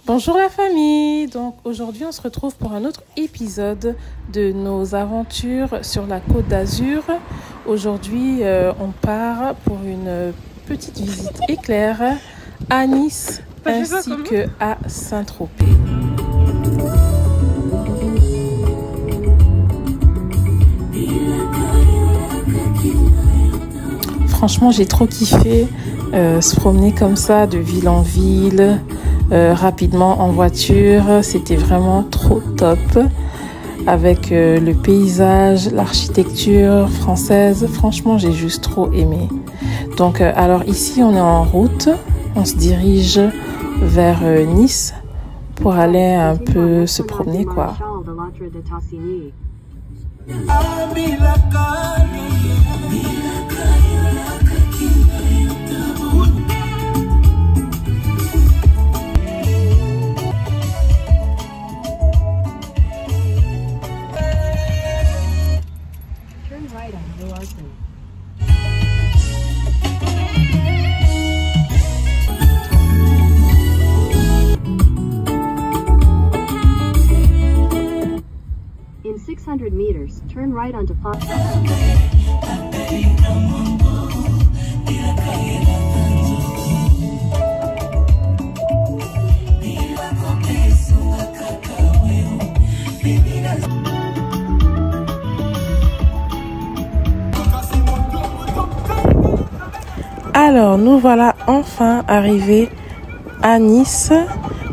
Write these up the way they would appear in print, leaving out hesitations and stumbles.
Bonjour la famille, donc aujourd'hui on se retrouve pour un autre épisode de nos aventures sur la Côte d'Azur. Aujourd'hui on part pour une petite visite éclair à Nice ainsi que à Saint-Tropez. Franchement j'ai trop kiffé se promener comme ça de ville en ville. Rapidement en voiture, c'était vraiment trop top avec le paysage, l'architecture française. Franchement, j'ai juste trop aimé. Donc, alors ici, on est en route. On se dirige vers Nice pour aller un peu se promener, quoi. In 600 meters, turn right onto Pont. Alors, nous voilà enfin arrivés à Nice.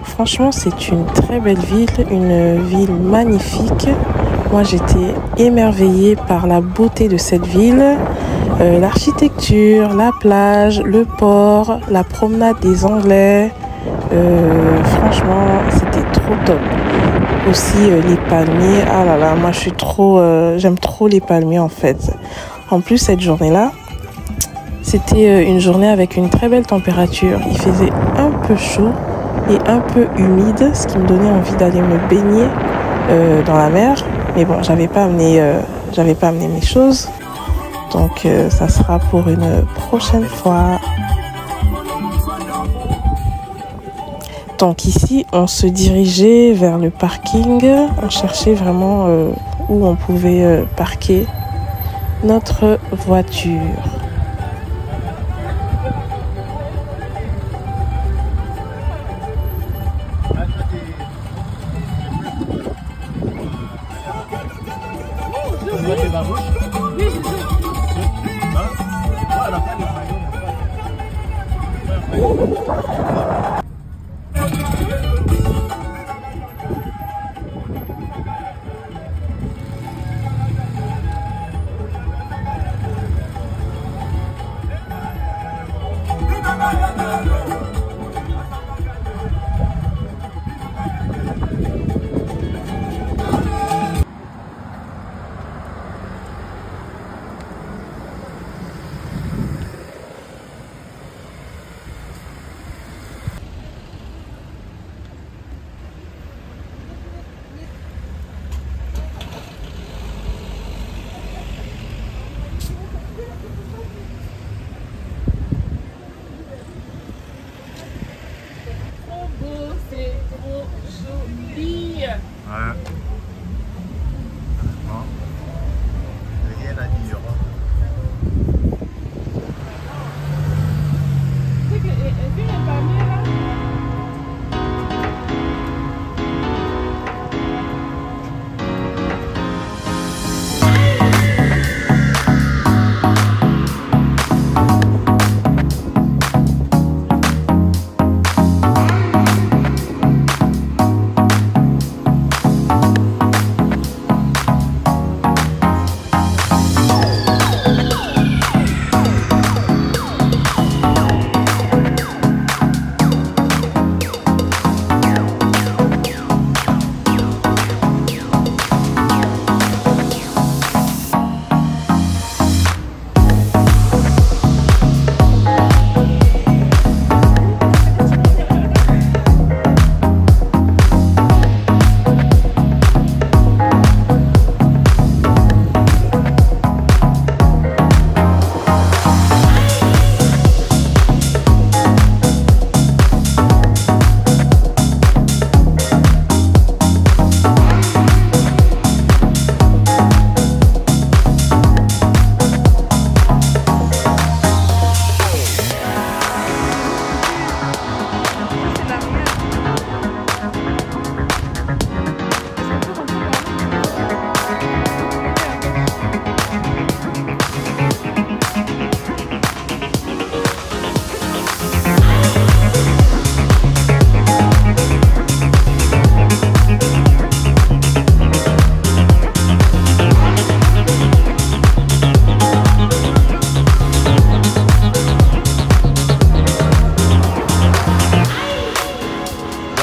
Franchement, c'est une très belle ville, une ville magnifique. Moi, j'étais émerveillée par la beauté de cette ville, l'architecture, la plage, le port, la promenade des Anglais. Franchement, c'était trop top. Aussi, les palmiers. Ah là là, moi, j'aime trop les palmiers en fait. En plus, cette journée-là, c'était une journée avec une très belle température. Il faisait un peu chaud et un peu humide, ce qui me donnait envie d'aller me baigner dans la mer. Mais bon, j'avais pas amené mes choses. Donc, ça sera pour une prochaine fois. Donc ici, on se dirigeait vers le parking. On cherchait vraiment où on pouvait parquer notre voiture.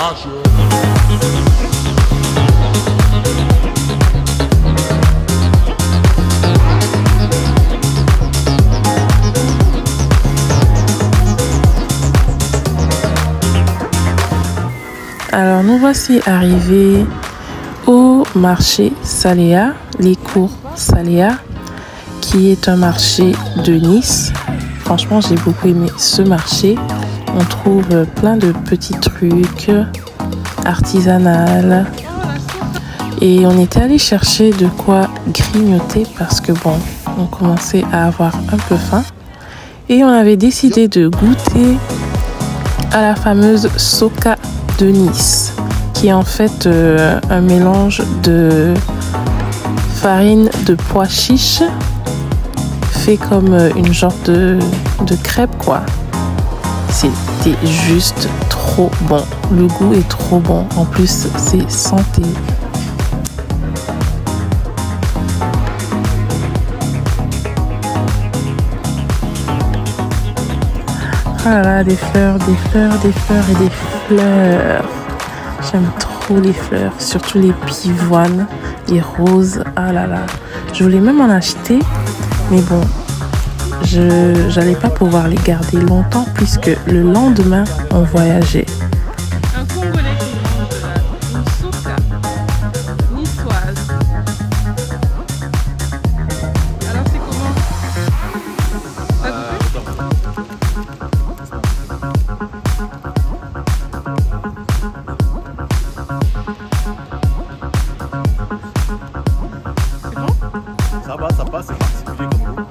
Alors nous voici arrivés au marché Saléa, les cours Saléa, qui est un marché de Nice. Franchement, j'ai beaucoup aimé ce marché. On trouve plein de petits trucs artisanaux. Et on était allé chercher de quoi grignoter parce que bon, on commençait à avoir un peu faim. Et on avait décidé de goûter à la fameuse Soca de Nice, qui est en fait un mélange de farine de pois chiches fait comme une genre de crêpe quoi. C'était juste trop bon, le goût est trop bon, en plus c'est santé. Ah là là, des fleurs, des fleurs, des fleurs et des fleurs. J'aime trop les fleurs, surtout les pivoines, les roses. Ah là là, je voulais même en acheter, mais bon, je n'allais pas pouvoir les garder longtemps puisque le lendemain, on voyageait. Un Congolais qui mange une soca niçoise. Alors c'est comment? T'as goûté? Ça passe, c'est particulier comme goût.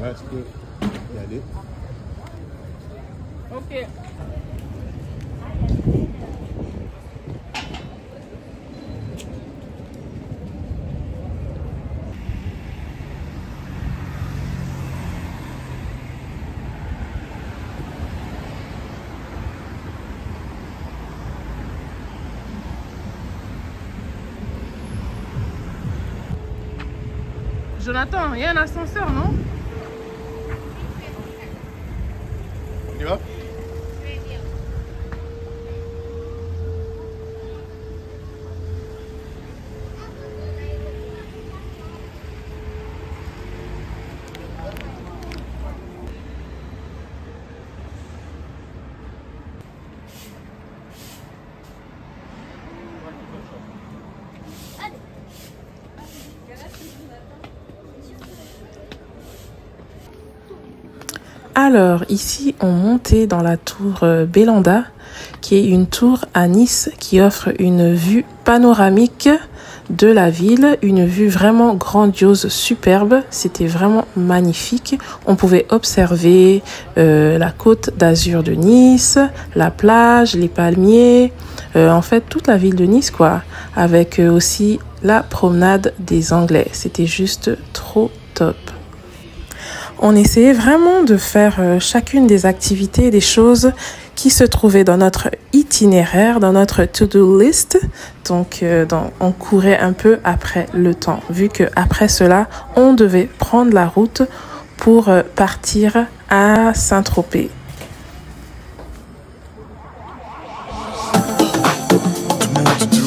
Ouais, tu peux y aller. Ok. Jonathan, il y a un ascenseur, non? On y va? Alors ici on montait dans la tour Belanda, qui est une tour à Nice qui offre une vue panoramique de la ville, une vue vraiment grandiose, superbe. C'était vraiment magnifique. On pouvait observer la côte d'Azur de Nice, la plage, les palmiers, en fait toute la ville de Nice quoi, avec aussi la promenade des Anglais. C'était juste trop top. On essayait vraiment de faire chacune des activités, des choses qui se trouvaient dans notre itinéraire, dans notre to-do list. Donc, on courait un peu après le temps, vu que après cela, on devait prendre la route pour partir à Saint-Tropez. What to do?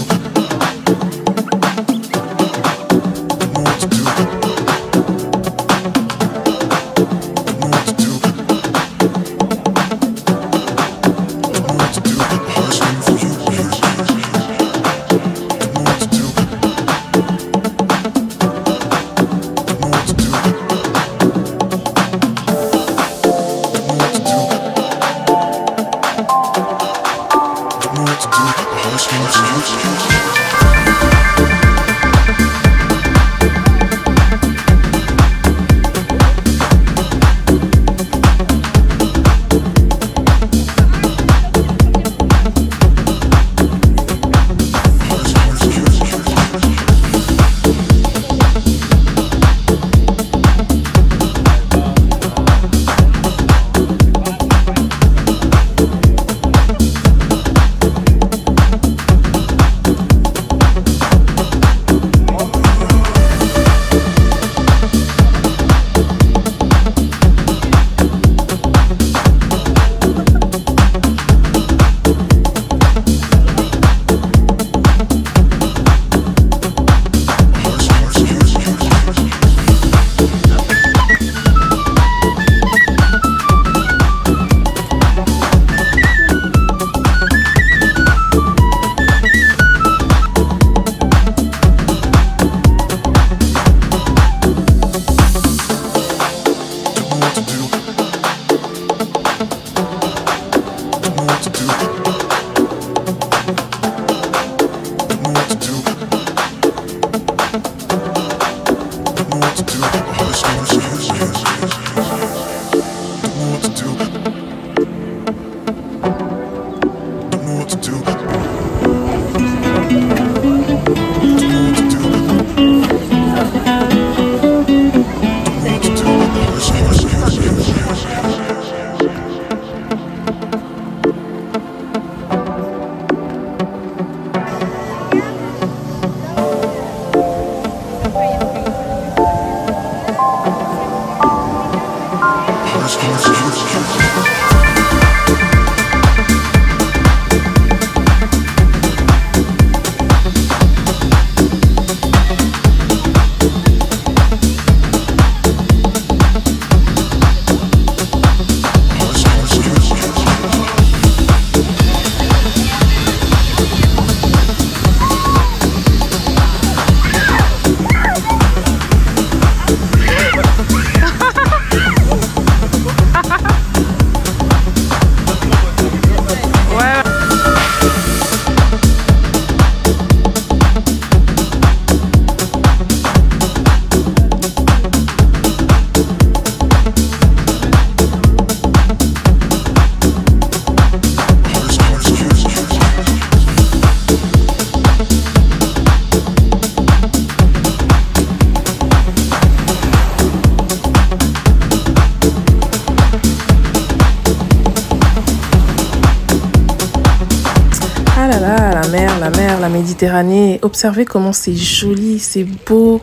La Méditerranée, observez comment c'est joli, c'est beau,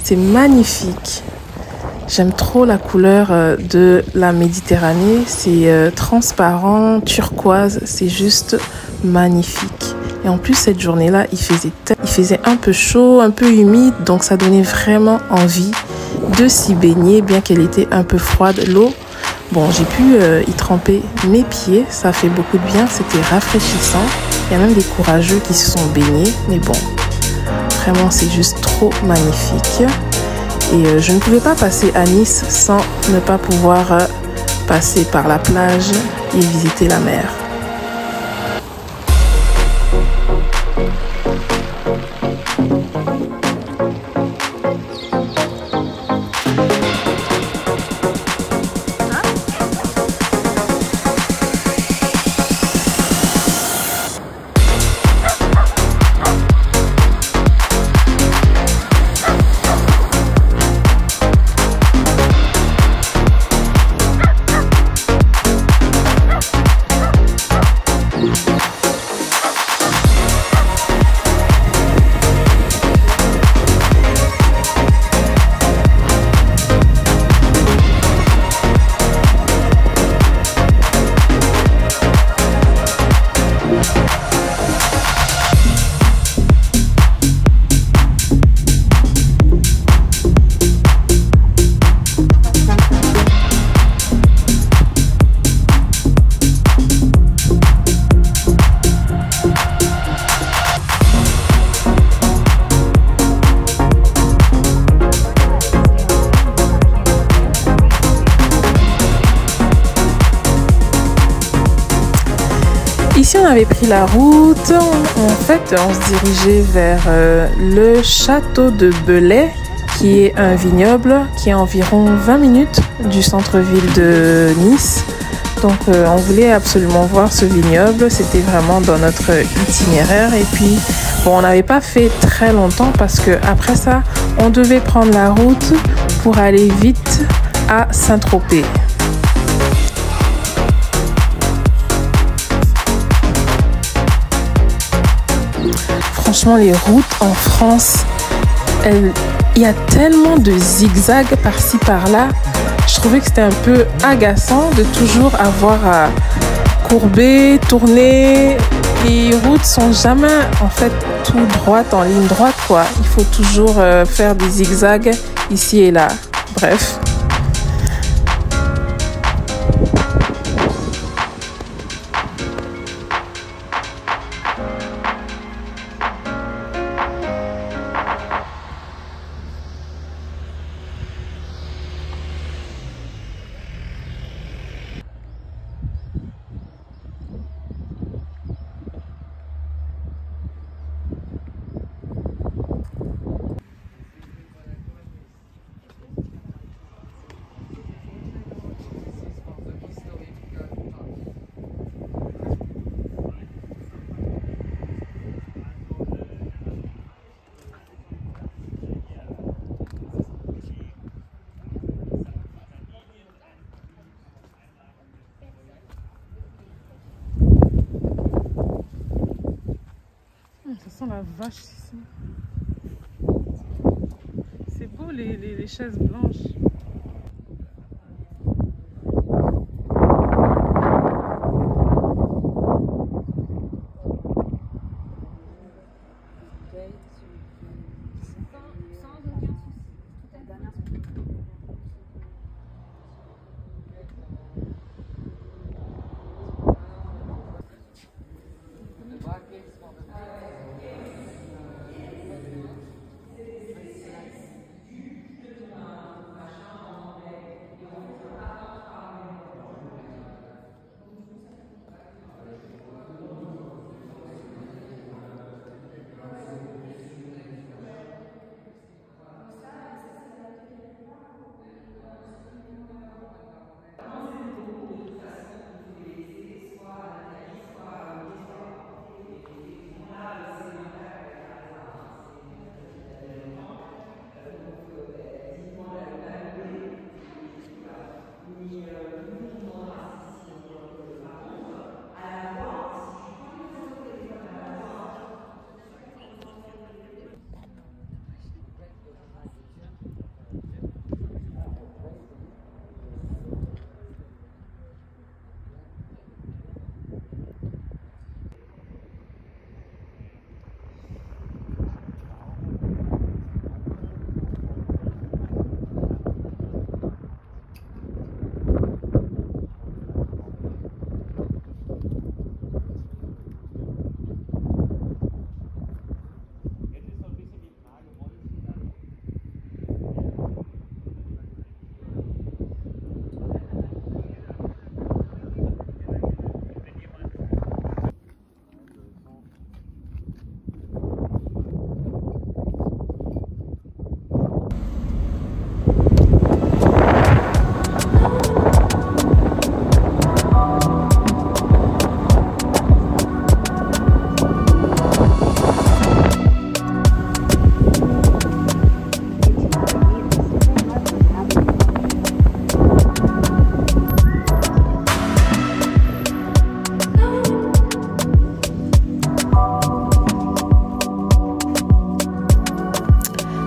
c'est magnifique. J'aime trop la couleur de la Méditerranée, c'est transparent, turquoise, c'est juste magnifique. Et en plus cette journée-là, il faisait un peu chaud, un peu humide, donc ça donnait vraiment envie de s'y baigner, bien qu'elle était un peu froide, l'eau. Bon, j'ai pu y tremper mes pieds, ça fait beaucoup de bien, c'était rafraîchissant. Il y a même des courageux qui se sont baignés, mais bon, vraiment c'est juste trop magnifique. Et je ne pouvais pas passer à Nice sans ne pas pouvoir passer par la plage et visiter la mer. Ici, on avait pris la route. En fait, on se dirigeait vers le château de Belay, qui est un vignoble qui est à environ 20 minutes du centre-ville de Nice. Donc, on voulait absolument voir ce vignoble. C'était vraiment dans notre itinéraire. Et puis, bon, on n'avait pas fait très longtemps parce que après ça, on devait prendre la route pour aller vite à Saint-Tropez. Franchement, les routes en France, il y a tellement de zigzags par-ci par-là. Je trouvais que c'était un peu agaçant de toujours avoir à courber, tourner. Les routes sont jamais en fait tout droites, en ligne droite, quoi. Il faut toujours faire des zigzags ici et là. Bref. sent la vache ici. C'est beau les chaises blanches.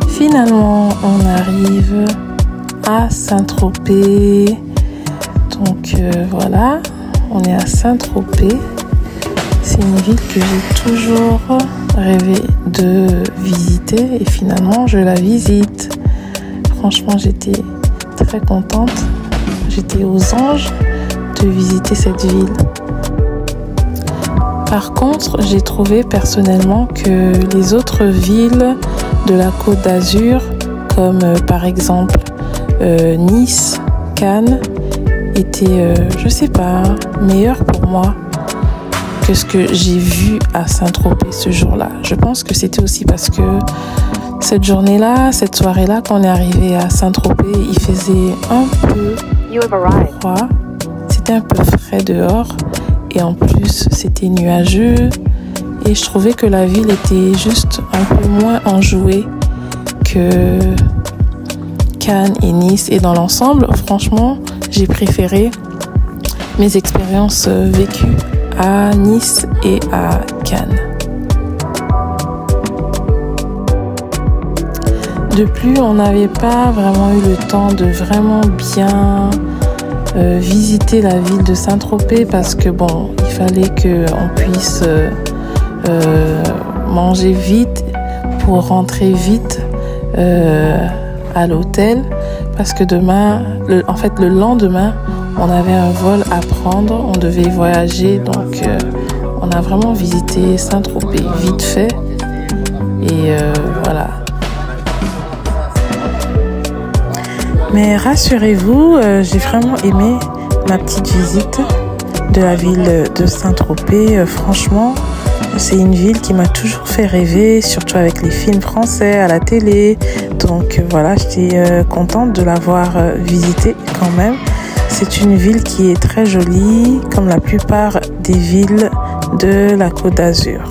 Finalement, on arrive à Saint-Tropez. Donc voilà, on est à Saint-Tropez. C'est une ville que j'ai toujours rêvé de visiter et finalement je la visite. Franchement, j'étais très contente. J'étais aux anges de visiter cette ville. Par contre, j'ai trouvé personnellement que les autres villes de la Côte d'Azur, comme par exemple Nice, Cannes, étaient, je sais pas, meilleures pour moi que ce que j'ai vu à Saint-Tropez ce jour-là. Je pense que c'était aussi parce que cette journée-là, cette soirée-là, quand on est arrivé à Saint-Tropez, il faisait un peu froid, c'était un peu frais dehors et en plus c'était nuageux. Et je trouvais que la ville était juste un peu moins enjouée que Cannes et Nice. Et dans l'ensemble, franchement, j'ai préféré mes expériences vécues à Nice et à Cannes. De plus, on n'avait pas vraiment eu le temps de vraiment bien visiter la ville de Saint-Tropez parce que bon, il fallait qu'on puisse manger vite pour rentrer vite à l'hôtel parce que demain, le lendemain, on avait un vol à prendre, on devait voyager, donc on a vraiment visité Saint-Tropez vite fait et voilà. Mais rassurez-vous, j'ai vraiment aimé ma petite visite de la ville de Saint-Tropez. Franchement, c'est une ville qui m'a toujours fait rêver, surtout avec les films français à la télé. Donc voilà, j'étais contente de l'avoir visitée quand même. C'est une ville qui est très jolie, comme la plupart des villes de la Côte d'Azur.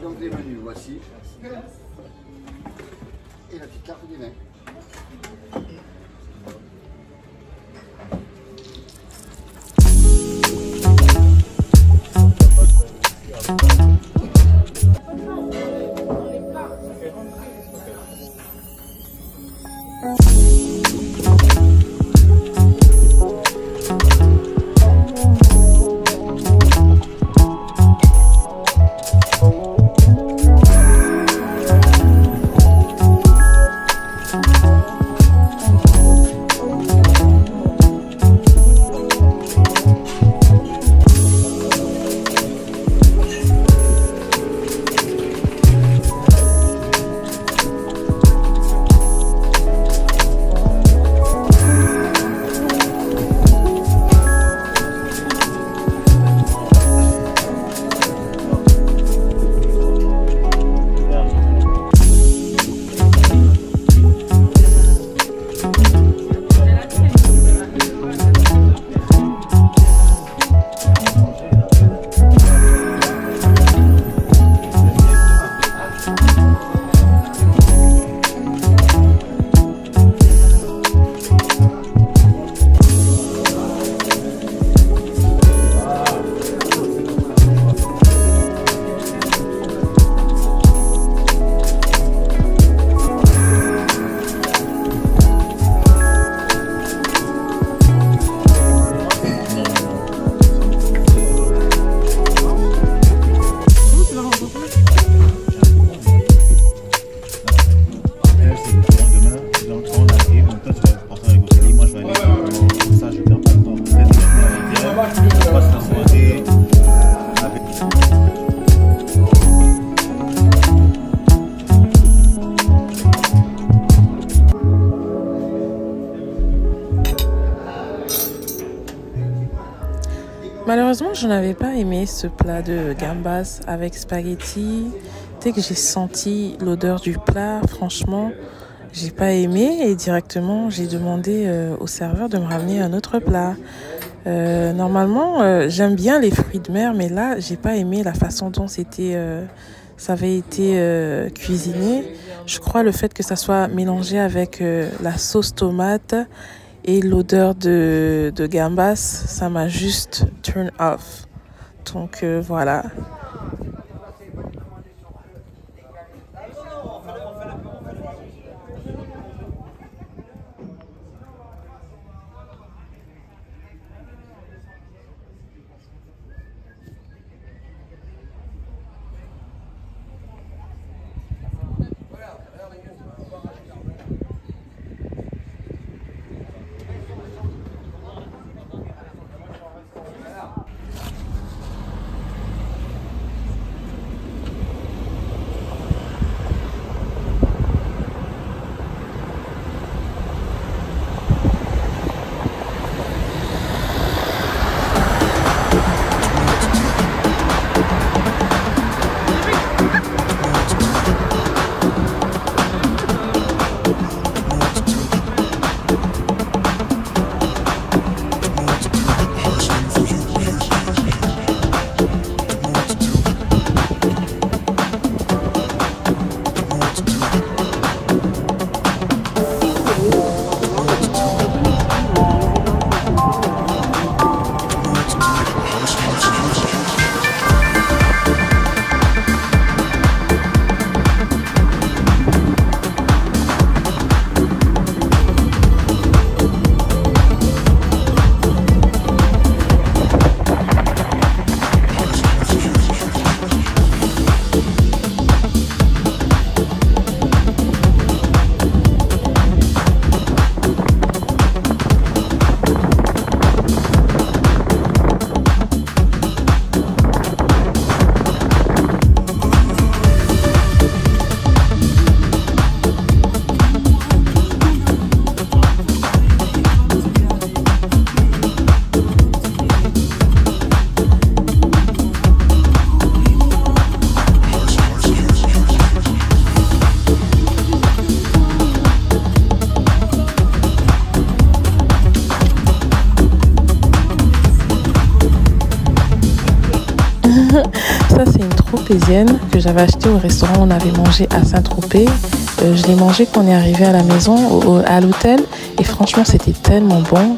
Donc les menus, voici. Et la petite carte du vin. Malheureusement, je n'avais pas aimé ce plat de gambas avec spaghetti. Dès que j'ai senti l'odeur du plat, franchement, j'ai pas aimé et directement j'ai demandé au serveur de me ramener un autre plat. Normalement, j'aime bien les fruits de mer, mais là, j'ai pas aimé la façon dont ça avait été cuisiné. Je crois le fait que ça soit mélangé avec la sauce tomate et l'odeur de gambas, ça m'a juste turn off. Donc voilà. Ça, c'est une tropézienne que j'avais achetée au restaurant où on avait mangé à Saint-Tropez. Je l'ai mangé quand on est arrivé à la maison, à l'hôtel. Et franchement, c'était tellement bon.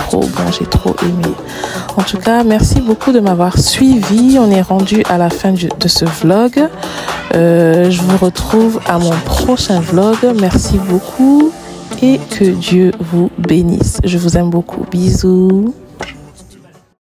Trop bon, j'ai trop aimé. En tout cas, merci beaucoup de m'avoir suivi. On est rendu à la fin de ce vlog. Je vous retrouve à mon prochain vlog. Merci beaucoup et que Dieu vous bénisse. Je vous aime beaucoup. Bisous.